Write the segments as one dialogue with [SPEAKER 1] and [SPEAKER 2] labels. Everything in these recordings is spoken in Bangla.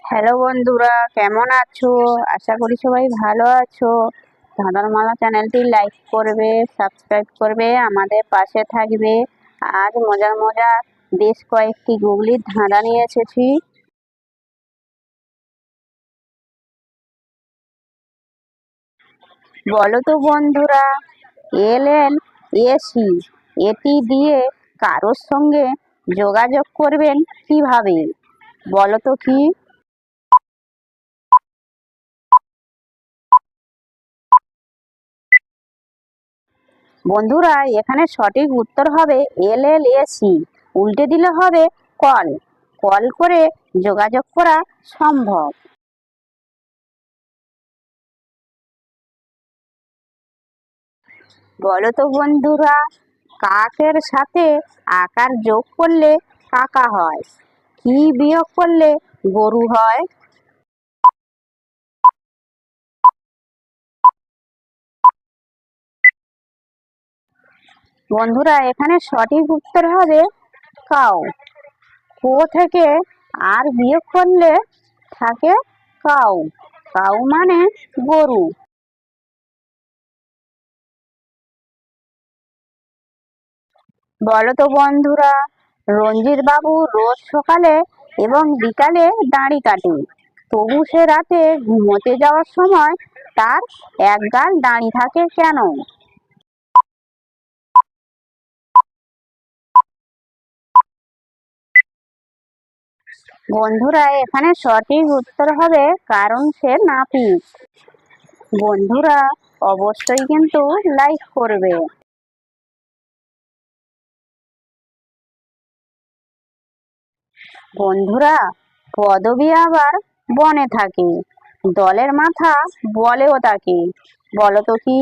[SPEAKER 1] হ্যালো বন্ধুরা, কেমন আছো? আশা করি সবাই ভালো আছো। ধাঁধারমালা চ্যানেলটি লাইক করবে, সাবস্ক্রাইব করবে, আমাদের পাশে থাকবে। আজ মজার মজার বেশ কয়েকটি গুগলির ধাঁধা নিয়ে এসেছি। বলো তো বন্ধুরা, LLAC এটি দিয়ে কারোর সঙ্গে যোগাযোগ করবেন কিভাবে? বলো তো কি? বন্ধুরা, এখানে সঠিক উত্তর হবে LLAC। উল্টে দিলে হবে কল। কল করে যোগাযোগ করা সম্ভব। বলো তো বন্ধুরা, কাকের সাথে আকার যোগ করলে কাকা হয়, কি বিয়োগ করলে গরু হয়? বন্ধুরা, এখানে সঠিক উত্তর হবে কাউ। কো থেকে আর বিয়োগ করলে থাকে কাউ। কাউ মানে গরু। বলো তো বন্ধুরা, রঞ্জিত বাবু রোজ সকালে এবং বিকালে দাড়ি কাটে, তবু সে রাতে ঘুমোতে যাওয়ার সময় তার এক গাল দাড়ি থাকে কেন? বন্ধুরা, এখানে সঠিক উত্তর হবে কারণ সে নাপিত। বন্ধুরা, অবশ্যই কিন্তু লাইক করবে। বন্ধুরা, পদবী আবার বনে থাকে, দলের মাথা বলেও তাকে। বলো তো কি?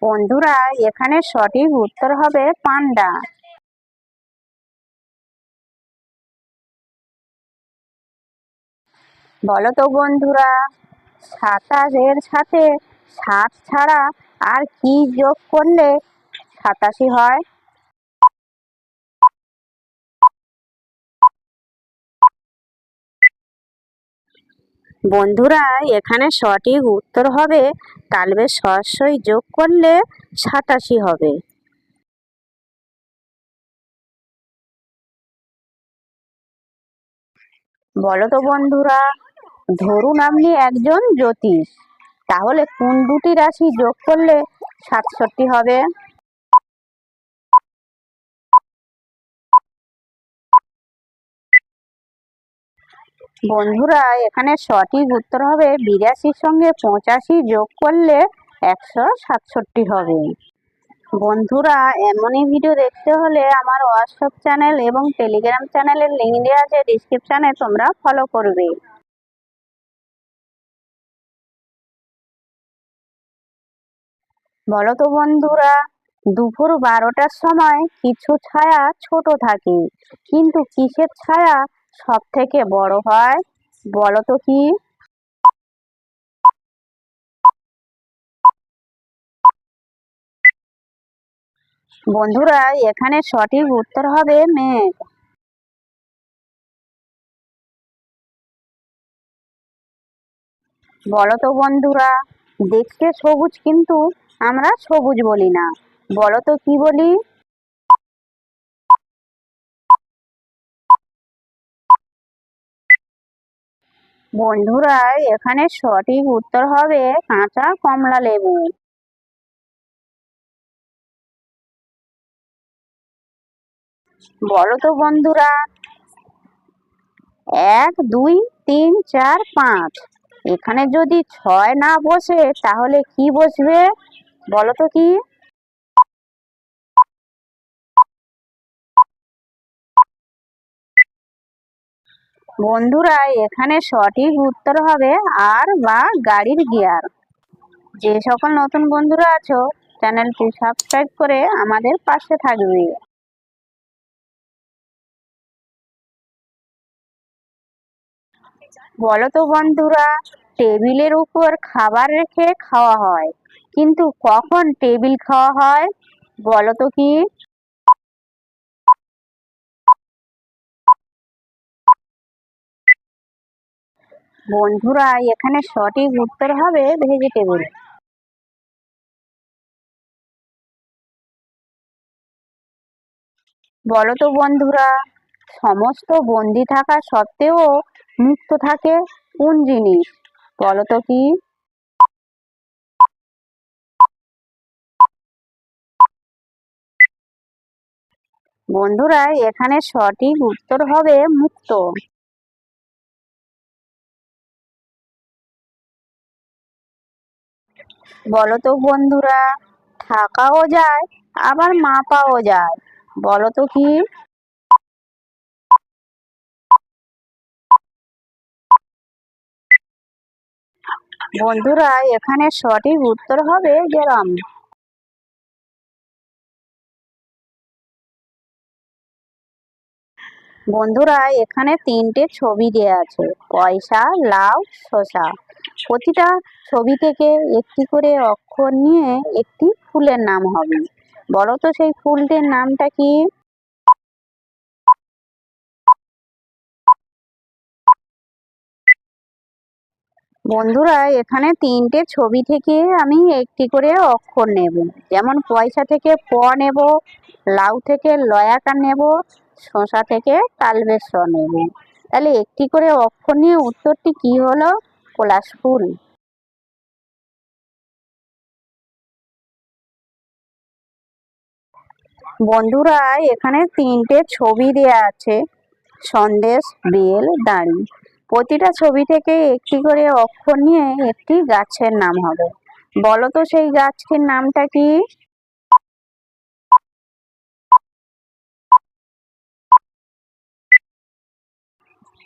[SPEAKER 1] বন্ধুরা, এখানে সঠিক উত্তর হবে পান্ডা। বলো তো বন্ধুরা, 27 এর সাথে 7 ছাড়া আর কি যোগ করলে 87 হয়? বন্ধুরা, এখানে সঠিক উত্তর হবে তালবের সরাসরি যোগ করলে 87 হবে। বলো তো বন্ধুরা, ধরুন আপনি একজন জ্যোতিষ, তাহলে কোন দুটি রাশি যোগ করলে 67 হবে? বন্ধুরা, এখানে সঠিক উত্তর হবে 82 সঙ্গে 85 যোগ করলে 167 হবে। বন্ধুরা, এমনই ভিডিও দেখতে হলে আমার হোয়াটসঅ্যাপ চ্যানেল এবং টেলিগ্রাম চ্যানেলের লিঙ্ক দেওয়া আছে ডিসক্রিপশনে, তোমরা ফলো করবে। বলো তো বন্ধুরা, দুপুর 12টার সময় কিছু ছায়া ছোট থাকে, কিন্তু কিসের ছায়া সব থেকে বড় হয়? বলো তো কি? বন্ধুরা, এখানে সঠিক উত্তর হবে মেঘ। বলো তো বন্ধুরা, দেখতে সবুজ কিন্তু আমরা সবুজ বলি না, বলো তো কি বলি? বন্ধুরা, এখানে সঠিক উত্তর হবে কাঁচা কমলা লেবু। বলো তো বন্ধুরা, 1 2 3 4 5, এখানে যদি 6 না বসে তাহলে কি বসবে? বলো তো কি? বন্ধুরা, এখানে সঠিক উত্তর হবে আর বা গাড়ির গিয়ার। যে সকল নতুন বন্ধুরা আছো, চ্যানেলটি সাবস্ক্রাইব করে আমাদের পাশে থাকবে। বলো তো বন্ধুরা, টেবিলের উপর খাবার রেখে খাওয়া হয়, কিন্তু কখন টেবিল খাওয়া হয়? বলো তো কি? বন্ধুরা, এখানে সঠিক উত্তর হবে ভেজিটেবল। বলো তো বন্ধুরা, সমস্ত বন্দি থাকা সত্ত্বেও মুক্ত থাকে কোন জিনিস? বলো তো কি? বন্ধুরা, এখানে সঠিক উত্তর হবে মুক্ত। বলো তো বন্ধুরা, থাকাও যায় আবার মাপাও যায়, বলো তো কি? বন্ধুরা, এখানে সঠিক উত্তর হবে গ্রাম। বন্ধুরা, এখানে তিনটে ছবি দেওয়া আছে, পয়সা, লাউ, শসা। প্রতিটা ছবি থেকে একটি করে অক্ষর নিয়ে একটি ফুলের নাম হবে। বলো তো সেই ফুলটির নামটা কি? বন্ধুরা, এখানে তিনটে ছবি থেকে আমি একটি করে অক্ষর নেব। যেমন পয়সা থেকে প নেব, লাউ থেকে লয়াকার নেব, শসা থেকে তালবেশ নেব। তাহলে একটি করে অক্ষর নিয়ে উত্তরটি কি হলো? পলাশ ফুল। বন্ধুরা, এখানে তিনটে ছবি দেয়া আছে, সন্দেশ, বেল, দাঁড়ি। প্রতিটা ছবি থেকে একটি করে অক্ষর নিয়ে একটি গাছের নাম হবে। বলো তো সেই গাছটির নামটা কি?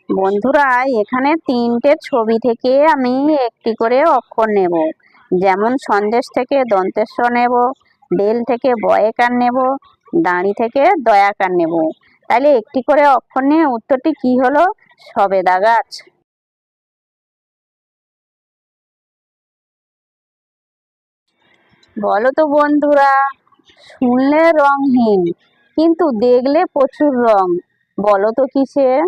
[SPEAKER 1] বন্ধুরা, এখানে তিনটে ছবি থেকে আমি একটি করে অক্ষর নেব। যেমন সন্দেশ থেকে দন্তেশ্ব নেব, বেল থেকে বয়েকার নেব, দাঁড়ি থেকে দয়াকার নেব। তাহলে একটি করে অক্ষর নিয়ে উত্তরটি কি হলো? সবেদা গাছ। বলো তো বন্ধুরা, শুনলে রংহীন কিন্তু দেখলে প্রচুর রং, বলো তো কিসের?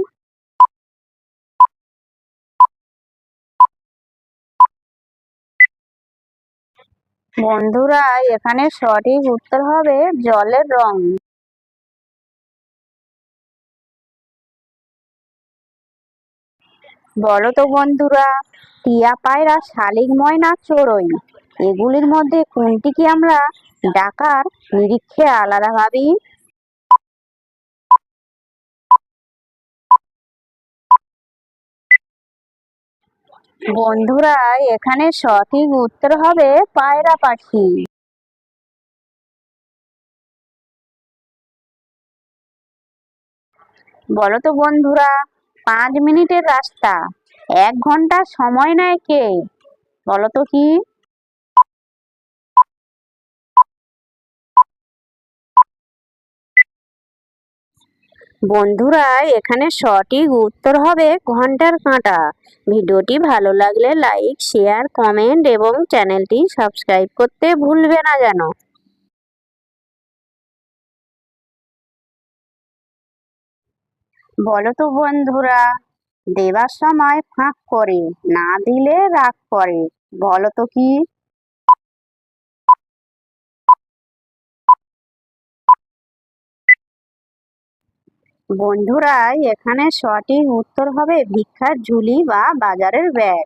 [SPEAKER 1] বন্ধুরা, এখানে সঠিক উত্তর হবে জলের রং। বলো তো বন্ধুরা, টিয়া পায়রা, শালিক ময়না, চড়ুই, এগুলির মধ্যে কোনটিকে আমরা ডাকার নিরীক্ষে আলাদা ভাবি? বন্ধুরা, এখানে সঠিক উত্তর হবে পায়রা পাখি। বলো তো বন্ধুরা, 5 মিনিটের রাস্তা 1 ঘন্টা সময় নেয় কে? বলো তো কি? বন্ধুরা, এখানে সঠিক উত্তর হবে ঘন্টার কাঁটা। ভিডিওটি ভালো লাগলে লাইক, শেয়ার, কমেন্ট এবং চ্যানেলটি সাবস্ক্রাইব করতে ভুলবে না যেন। বলো তো বন্ধুরা, দেবার সময় ফাঁক করে, না দিলে রাগ করে, বলো তো কি? বন্ধুরা, এখানে সঠিক উত্তর হবে ভিক্ষার ঝুলি বা বাজারের ব্যাগ।